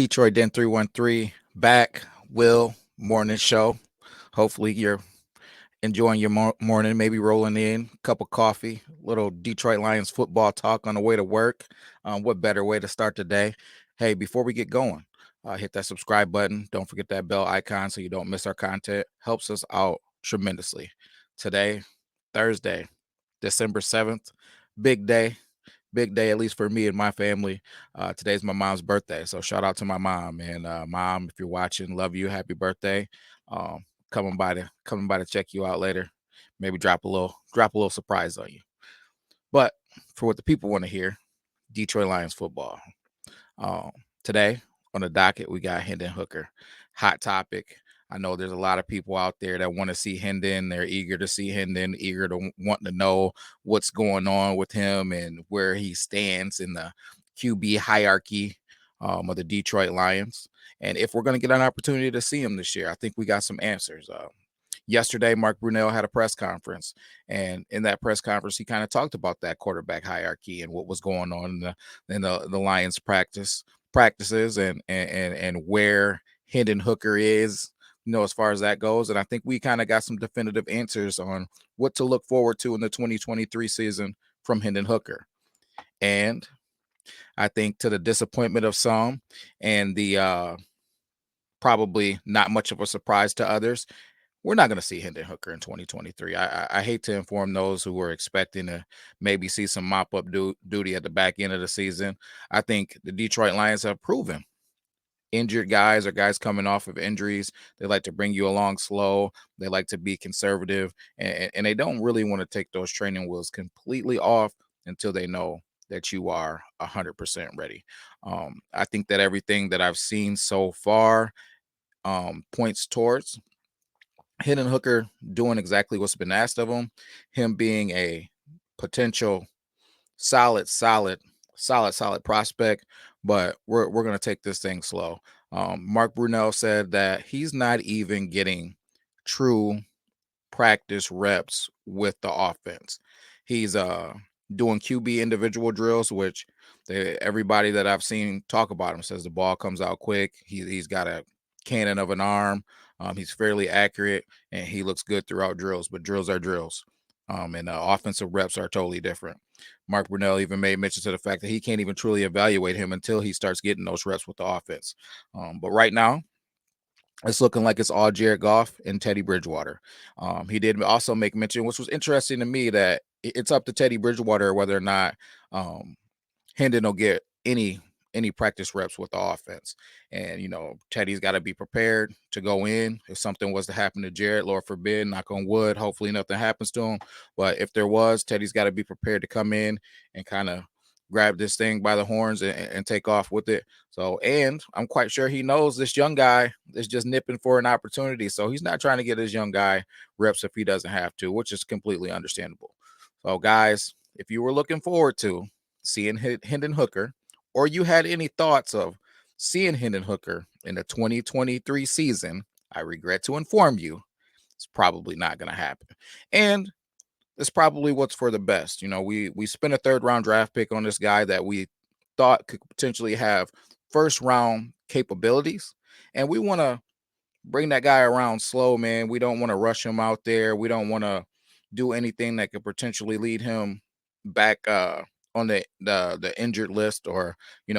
Detroit Den 313 back. Will morning show. Hopefully you're enjoying your morning, maybe rolling in, cup of coffee, little Detroit Lions football talk on the way to work. What better way to start the day? Hey, before we get going, hit that subscribe button. Don't forget that bell icon so you don't miss our content. Helps us out tremendously. Today, Thursday, December 7th, big day. Big day, at least for me and my family. Today's my mom's birthday, so shout out to my mom. And mom, if you're watching, love you. Happy birthday. Um, coming by to check you out later. Maybe drop a little surprise on you. But for what the people want to hear, Detroit Lions football. Um, Today on the docket, we got Hendon Hooker. Hot topic. I know there's a lot of people out there that want to see Hendon. They're eager to see Hendon, eager to want to know what's going on with him and where he stands in the QB hierarchy of the Detroit Lions. And if we're going to get an opportunity to see him this year, I think we got some answers. Yesterday, Mark Brunell had a press conference, and in that press conference, he kind of talked about that quarterback hierarchy and what was going on in the Lions practices and where Hendon Hooker is, as far as that goes. And I think we kind of got some definitive answers on what to look forward to in the 2023 season from Hendon Hooker. And I think to the disappointment of some and the probably not much of a surprise to others, we're not going to see Hendon Hooker in 2023. I hate to inform those who were expecting to maybe see some mop-up duty at the back end of the season. I think the Detroit Lions have proven injured guys or guys coming off of injuries, they like to bring you along slow. They like to be conservative, and they don't really want to take those training wheels completely off until they know that you are 100% ready. I think that everything that I've seen so far points towards Hendon Hooker doing exactly what's been asked of him being a potential solid prospect, but we're going to take this thing slow. Mark Brunell said that he's not even getting true practice reps with the offense. He's doing QB individual drills, which everybody that I've seen talk about him says the ball comes out quick. He's got a cannon of an arm. He's fairly accurate and he looks good throughout drills, but drills are drills. And offensive reps are totally different. Mark Brunell even made mention to the fact that he can't even truly evaluate him until he starts getting those reps with the offense. But right now, it's looking like it's all Jared Goff and Teddy Bridgewater. He did also make mention, which was interesting to me, that it's up to Teddy Bridgewater whether or not Hendon will get any practice reps with the offense. And Teddy's got to be prepared to go in if something was to happen to Jared, Lord forbid, knock on wood, hopefully nothing happens to him. But if there was, Teddy's got to be prepared to come in and kind of grab this thing by the horns and take off with it. So, and I'm quite sure he knows this young guy is just nipping for an opportunity. So he's not trying to get this young guy reps if he doesn't have to, which is completely understandable. So guys, if you were looking forward to seeing Hendon Hooker, or you had any thoughts of seeing Hendon Hooker in the 2023 season, I regret to inform you, it's probably not going to happen. And it's probably what's for the best. We spent a third round draft pick on this guy that we thought could potentially have first round capabilities. And we want to bring that guy around slow, man. We don't want to rush him out there. We don't want to do anything that could potentially lead him back on the injured list, or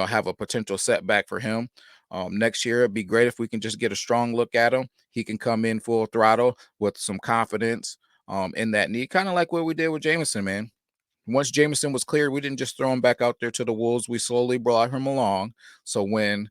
have a potential setback for him. Next year it'd be great if we can just get a strong look at him. He can come in full throttle with some confidence in that knee, kind of like what we did with Jameson, man. Once Jameson was cleared, we didn't just throw him back out there to the wolves. We slowly brought him along, so when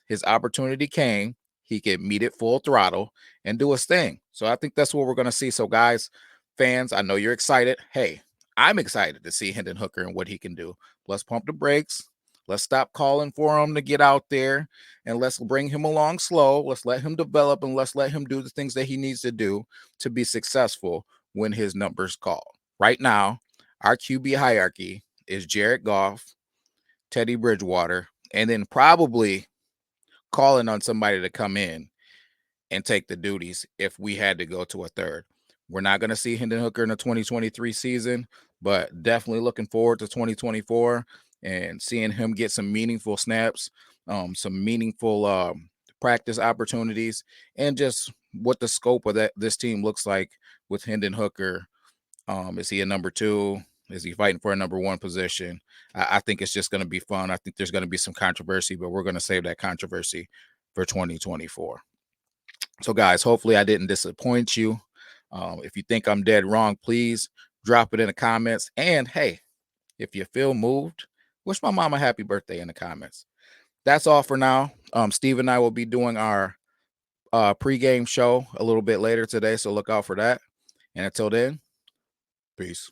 his opportunity came, he could meet it full throttle and do his thing. So I think that's what we're going to see. So guys, fans, I know you're excited. Hey, I'm excited to see Hendon Hooker and what he can do. Let's pump the brakes. Let's stop calling for him to get out there, and let's bring him along slow. Let's let him develop, and let's let him do the things that he needs to do to be successful when his number's called. Right now, our QB hierarchy is Jared Goff, Teddy Bridgewater, and then probably calling on somebody to come in and take the duties if we had to go to a third. We're not going to see Hendon Hooker in the 2023 season, but definitely looking forward to 2024 and seeing him get some meaningful snaps some meaningful practice opportunities, and just what the scope of this team looks like with Hendon Hooker. Is he a number two? Is he fighting for a number one position? I think it's just going to be fun. I think there's going to be some controversy, but we're going to save that controversy for 2024. So, guys, hopefully I didn't disappoint you. If you think I'm dead wrong, please drop it in the comments. And hey, if you feel moved, wish my mom a happy birthday in the comments. That's all for now. Steve and I will be doing our pregame show a little bit later today, so look out for that. And until then, peace.